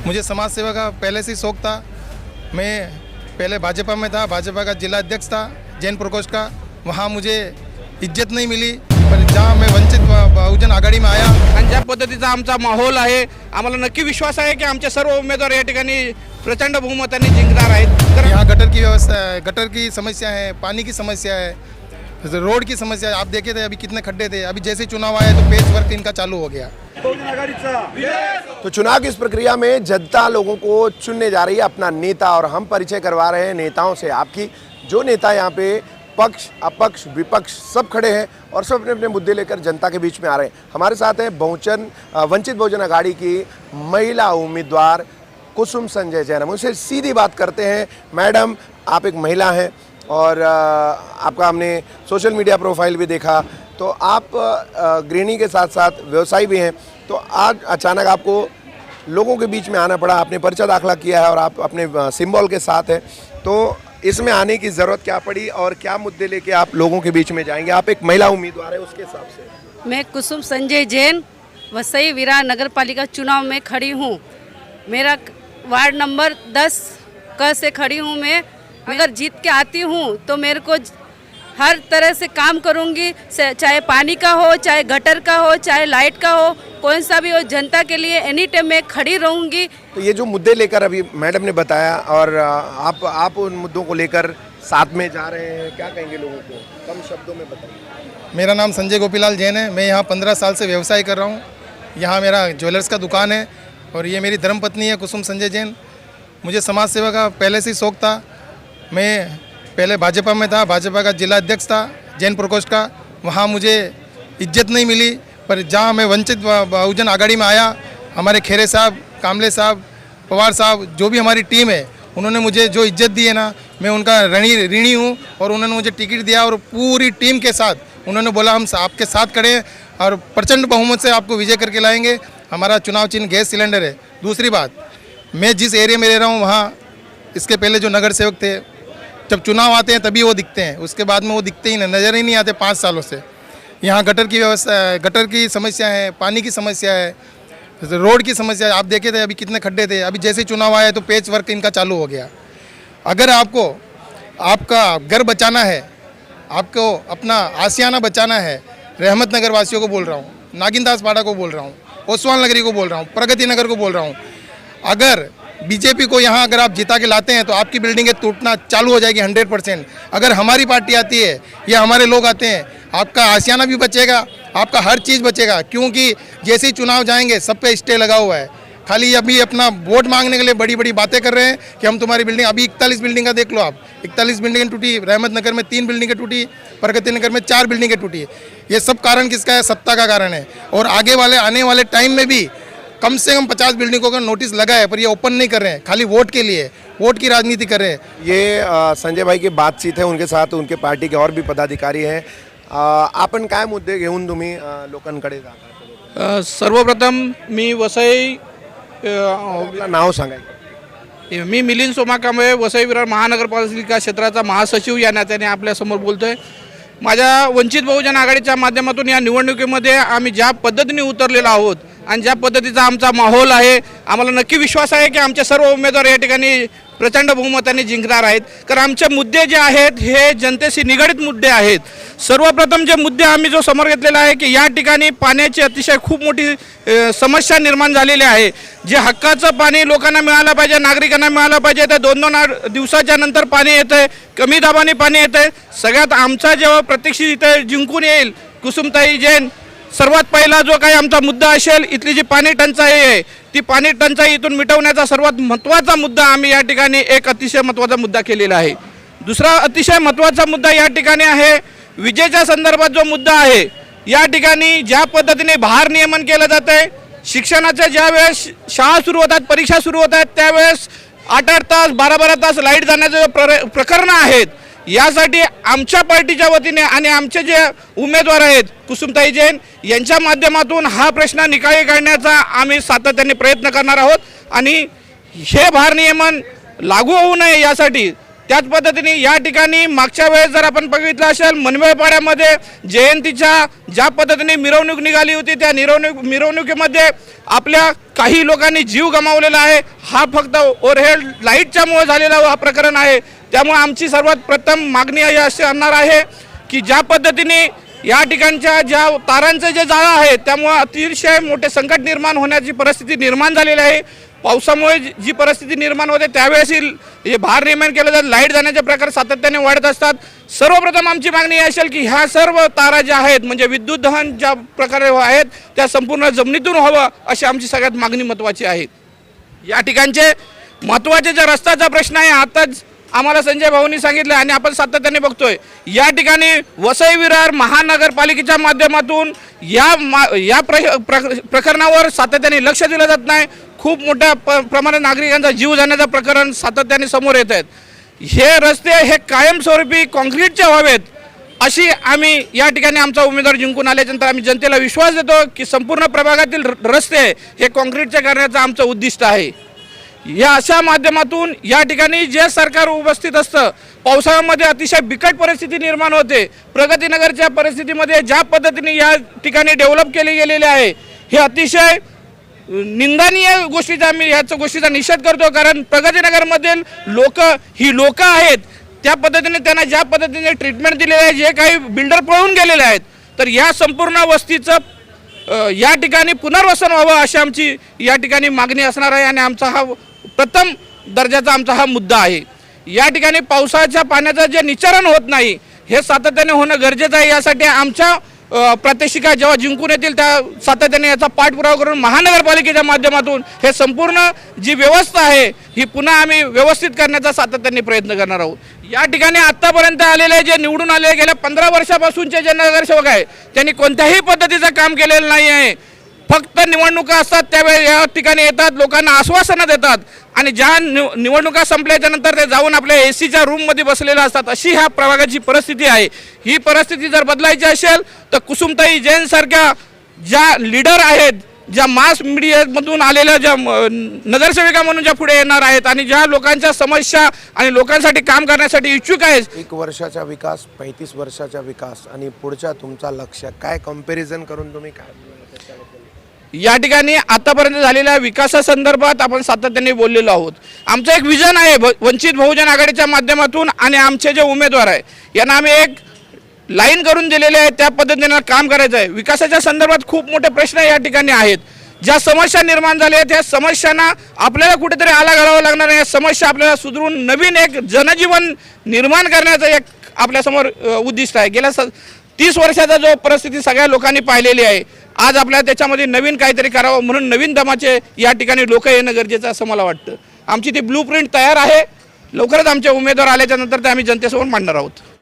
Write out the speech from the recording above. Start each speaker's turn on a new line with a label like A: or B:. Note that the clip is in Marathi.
A: मुझे समाज सेवा का पहले से ही शौक था। मैं पहले भाजपा में था, भाजपा का जिला अध्यक्ष था जैन प्रकोष्ठ का। वहाँ मुझे इज्जत नहीं मिली, पर जहाँ मैं वंचित बहुजन आघाडी में आया
B: आणि ज्या पद्धतीचा आमचा माहोल आहे, आम्हाला नक्की विश्वास आहे की आमचे सर्व उमेदवार या ठिकाणी प्रचंड बहुमताने जिंकणार आहेत। तर
A: यहाँ गटर की व्यवस्था है, गटर की समस्या है, पानी की समस्या है, रोड की समस्या है। आप देखे थे अभी कितने खड्डे थे, अभी जैसे चुनाव आया तो पेच वर्क इनका चालू हो गया।
C: तो चुनाव की इस प्रक्रिया में जनता लोगों को चुनने जा रही है अपना नेता, और हम परिचय करवा रहे हैं नेताओं से। आपकी जो नेता यहाँ पे पक्ष अपक्ष विपक्ष सब खड़े हैं और सब अपने अपने मुद्दे लेकर जनता के बीच में आ रहे हैं। हमारे साथ हैं वंचित बहुजन आघाड़ी की महिला उम्मीदवार कुसुम संजय जैन। हम उनसे सीधी बात करते हैं। मैडम, आप एक महिला हैं और आपका हमने सोशल मीडिया प्रोफाइल भी देखा, तो आप गृहिणी के साथ साथ व्यवसायी भी हैं। तो आज अचानक आपको लोगों के बीच में आना पड़ा, आपने पर्चा दाखिला किया है और आप अपने सिंबल के साथ हैं, तो इसमें आने की ज़रूरत क्या पड़ी और क्या मुद्दे लेके आप लोगों के बीच में जाएंगे? आप एक महिला उम्मीदवार है, उसके हिसाब से।
D: मैं कुसुम संजय जैन वसई विरार नगर पालिका चुनाव में खड़ी हूँ। मेरा वार्ड नंबर 10 क से खड़ी हूँ मैं। अगर जीत के आती हूँ तो मेरे को हर तरह से काम करूँगी, चाहे पानी का हो, चाहे गटर का हो, चाहे लाइट का हो, कौन सा भी हो, जनता के लिए एनी टाइम मैं खड़ी रहूँगी।
C: तो ये जो मुद्दे लेकर अभी मैडम ने बताया, और आप उन मुद्दों को लेकर साथ में जा रहे हैं, क्या कहेंगे लोगों को? कम शब्दों में बताइए।
A: मेरा नाम संजय गोपीलाल जैन है। मैं यहाँ 15 साल से व्यवसाय कर रहा हूँ। यहाँ मेरा ज्वेलर्स का दुकान है और ये मेरी धर्मपत्नी है कुसुम संजय जैन। मुझे समाज सेवा का पहले से ही शौक था। मैं पहले भाजपा में था, भाजपा का जिला अध्यक्ष था जैन प्रकोष्ठ का। वहाँ मुझे इज्जत नहीं मिली, पर जहाँ मैं वंचित बहुजन आघाड़ी में आया, हमारे खेरे साहब, कामले साहब, पवार साहब, जो भी हमारी टीम है, उन्होंने मुझे जो इज्जत दी है ना, मैं उनका ऋणी हूँ। और उन्होंने मुझे टिकट दिया और पूरी टीम के साथ उन्होंने बोला हम आपके साथ खड़े हैं और प्रचंड बहुमत से आपको विजय करके लाएंगे। हमारा चुनाव चिन्ह गैस सिलेंडर है। दूसरी बात, मैं जिस एरिया में रह रहा हूँ वहाँ इसके पहले जो नगर सेवक थे, जब चुनाव आते हैं तभी वो दिखते हैं, उसके बाद में वो दिखते ही नहीं, नज़र ही नहीं आते 5 सालों से। यहाँ गटर की व्यवस्था है, गटर की समस्या है, पानी की समस्या है, रोड की समस्या है। आप देखे थे अभी कितने खड्डे थे, अभी जैसे चुनाव आया तो पेच वर्क इनका चालू हो गया। अगर आपको आपका घर बचाना है, आपको अपना आसियाना बचाना है, रहमत नगर वासियों को बोल रहा हूँ, नागिनदास पाड़ा को बोल रहा हूँ, ओसवाल नगरी को बोल रहा हूँ, प्रगति नगर को बोल रहा हूँ, अगर बीजेपी को यहाँ अगर आप जिता के लाते हैं तो आपकी बिल्डिंगें टूटना चालू हो जाएगी 100%। अगर हमारी पार्टी आती है या हमारे लोग आते हैं, आपका आशियाना भी बचेगा, आपका हर चीज़ बचेगा। क्योंकि जैसे ही चुनाव जाएंगे सब पे स्टे लगा हुआ है। खाली अभी अपना वोट मांगने के लिए बड़ी बड़ी बातें कर रहे हैं कि हम तुम्हारी बिल्डिंग, अभी 41 बिल्डिंग का देख लो आप, 41 बिल्डिंगें टूटी, रहमत नगर में 3 बिल्डिंगें टूटी, प्रगति नगर में 4 बिल्डिंगें टूटी। ये सब कारण किसका है? सत्ता का कारण है। और आने वाले टाइम में भी कम से कम 50 बिल्डिंगों का नोटिस लगा है, पर ये ओपन नहीं कर रहे हैं, खाली वोट के लिए, वोट की राजनीति कर रहे हैं।
C: ये संजय भाई की बातचीत है, उनके साथ उनके पार्टी के और भी पदाधिकारी हैं। आपण काय मुद्दे घेऊन तुम्ही लोकांकडे जाता?
B: सर्वप्रथम मी वसई
C: आपलं नाव सांगायचं?
B: मी मिलिंद सोमा कांबळे, वसई विरार महानगरपालिका क्षेत्राचा महासचिव या नात्याने आपल्यासमोर बोलतोय। माझ्या वंचित बहुजन आघाडीच्या माध्यमातून या निवडणुकीमध्ये आम्ही ज्या पद्धतीने उतरलेलो आहोत आणि ज्या पद्धतीचा आमचा माहोल आहे, आम्हाला नक्की विश्वास आहे की आमचे सर्व उमेदवार या ठिकाणी प्रचंड बहुमताने जिंकणार आहेत। कारण आमचे मुद्दे जे आहेत हे जनतेशी निगडित मुद्दे आहेत। सर्वप्रथम जे मुद्दे आम्ही जो समोर घेतलेला आहे की या ठिकाणी पाण्याची अतिशय खूप मोठी समस्या निर्माण झालेली आहे। जे हक्काचं पाणी लोकांना मिळालं पाहिजे, नागरिकांना मिळालं पाहिजे, ते 2-2 दिवसाच्या नंतर पाणी येतंय, कमी दाबाने पाणी येतंय। सगळ्यात आमचा जेव्हा प्रत्यक्ष इथे जिंकून येईल कुसुमताई जैन, सर्वात पहिला जो काही आमचा मुद्दा असेल, इथली जी पाणी टंचाई आहे ती पाणी टंचाई इथून मिटवण्याचा सर्वात महत्त्वाचा मुद्दा आम्ही या ठिकाणी एक अतिशय महत्त्वाचा मुद्दा केलेला आहे। दुसरा अतिशय महत्त्वाचा मुद्दा या ठिकाणी आहे विजेच्या संदर्भात जो मुद्दा आहे, या ठिकाणी ज्या पद्धतीने भारनियमन केलं जात आहे, शिक्षणाच्या ज्यावेळेस शाळा सुरू होतात, परीक्षा सुरू होतात, त्यावेळेस 8-8 तास 12-12 तास लाईट जाण्याचे प्रकरणं आहेत, यासाठी आमच्या पार्टीच्या वतीने आणि आमचे जे उमेदवार आहेत कुसुमताई जैन यांच्या माध्यमातून हा प्रश्न निकाली काढण्याचा आम्ही सातत्याने प्रयत्न करणार आहोत। आणि हे भारनियमन लागू होऊ नये यासाठी त्याच पद्धतीने या ठिकाणी मागच्या वेळेस जर आपण बघितलं असेल मनवेपाड्यामध्ये जयंतीच्या ज्या पद्धतीने मिरवणूक निघाली होती त्या मिरवणुकीमध्ये आपल्या काही लोकांनी जीव गमावलेला आहे। हा फक्त ओव्हरहेड लाईटच्यामुळे झालेला हा प्रकरण आहे। त्यामुळे आमची सर्वात प्रथम मागणी अशी असणार आहे की ज्या पद्धतीने या ठिकाणच्या ज्या तारांचे जे जाळं आहे त्यामुळे अतिशय मोठे संकट निर्माण होण्याची परिस्थिती निर्माण झालेली आहे। पावसामुळे जी परिस्थिती निर्माण होते त्यावेळेस हे भार निर्माण केलं जातं, लाईट जाण्याचे प्रकार सातत्याने वाढत असतात। सर्वप्रथम आमची मागणी असेल की ह्या सर्व तारा ज्या आहेत म्हणजे विद्युत दहन ज्या प्रकारे आहेत त्या संपूर्ण जमिनीतून व्हावं अशी आमची सगळ्यात मागणी महत्त्वाची आहे। या ठिकाणचे महत्त्वाचे जे रस्त्याचा प्रश्न आहे आताच आम्हाला संजय भाऊंनी सांगितलं आणि आपण सातत्याने बघतोय या ठिकाणी वसई विरार महानगरपालिकेच्या माध्यमातून या प्रकरणावर सातत्याने लक्ष दिलं जात नाही। खूप मोठ्या प्रमाणात नागरिकांचा जीव जाण्याचं प्रकरण सातत्याने समोर येत आहेत। हे रस्ते हे कायमस्वरूपी काँक्रीटचे व्हावेत अशी आम्ही या ठिकाणी आमचा उमेदवार जिंकून आल्यानंतर आम्ही जनतेला विश्वास देतो की संपूर्ण प्रभागातील रस्ते हे काँक्रीटचे करण्याचं आमचं उद्दिष्ट आहे। या अशा माध्यमातून या ठिकाणी जे सरकार उपस्थित असतं पावसाळ्यामध्ये अतिशय बिकट परिस्थिती निर्माण होते। प्रगतीनगरच्या परिस्थितीमध्ये ज्या पद्धतीने या ठिकाणी डेव्हलप केले गेलेले आहे हे अतिशय निंदनीय गोष्टीचा आम्ही ह्याच गोष्टीचा निषेध करतो। कारण प्रगतीनगरमधील लोक आहेत त्या पद्धतीने त्यांना ज्या पद्धतीने ट्रीटमेंट दिलेली आहे जे काही बिल्डर पळून गेलेले आहेत तर या संपूर्ण वस्तीचं या ठिकाणी पुनर्वसन व्हावं अशी आमची या ठिकाणी मागणी असणार आहे आणि आमचा हा प्रथम दर्जाचा आमचा हा मुद्दा आहे। या ठिकाणी पावसाच्या पाण्याचं जे निचरण होत नाही हे सातत्याने होणं गरजेचं आहे। यासाठी आमच्या प्रात्यक्षिका जेव्हा जिंकून येतील त्या सातत्याने याचा पाठपुरावा करून महानगरपालिकेच्या माध्यमातून हे संपूर्ण जी व्यवस्था आहे ही पुन्हा आम्ही व्यवस्थित करण्याचा सातत्याने प्रयत्न करणार आहोत। या ठिकाणी आत्तापर्यंत आलेले जे निवडून आलेले गेल्या 15 वर्षापासूनचे जे नगरसेवक आहे त्यांनी कोणत्याही पद्धतीचं काम केलेलं नाही आहे। फक्त निवडणुका असतात त्यावेळी या ठिकाणी येतात, लोकांना आश्वासनं देतात आणि ज्या निवडणुका संपल्याच्या नंतर ते जाऊन आपल्या एसीच्या रूममध्ये बसलेले असतात। अशी ह्या प्रभागाची परिस्थिती आहे। ही परिस्थिती जर बदलायची असेल तर कुसुमताई जैन सारख्या ज्या लीडर आहेत, ज्या मास मीडियामधून आलेल्या ज्या नगरसेविका म्हणून ज्या पुढे येणार आहेत आणि ज्या लोकांच्या समस्या आणि लोकांसाठी काम करण्यासाठी इच्छुक आहेत।
C: 1 वर्षाचा विकास 35 वर्षाचा विकास आणि पुढच्या तुमचा लक्ष्य काय कंपॅरिझन करून तुम्ही काय
B: या ठिकाणी आतापर्यंत झालेल्या विकासासंदर्भात आपण सातत्याने बोललेलो आहोत। आमचं एक विजन आहे वंचित बहुजन आघाडीच्या माध्यमातून आणि आमचे जे उमेदवार आहे यांना आम्ही एक लाईन करून दिलेले आहे त्या पद्धतीने काम करायचं आहे। विकासाच्या संदर्भात खूप मोठे प्रश्न या ठिकाणी आहेत, ज्या समस्या निर्माण झाल्या आहेत त्या समस्यांना आपल्याला कुठेतरी आला घालावं लागणार आहे। या समस्या आपल्याला सुधारून नवीन एक जनजीवन निर्माण करण्याचं एक आपल्यासमोर उद्दिष्ट आहे। गेल्या 30 वर्षाचा जो परिस्थिती सगळ्या लोकांनी पाहिलेली आहे आज आपल्याला त्याच्यामध्ये नवीन काहीतरी करावं म्हणून नवीन दमाचे या ठिकाणी लोक येणं गरजेचं असं मला वाटतं। आमची ती ब्लूप्रिंट तयार आहे, लवकरच आमचे उमेदवार आल्याच्या नंतर ते आम्ही जनतेसमोर मांडणार आहोत।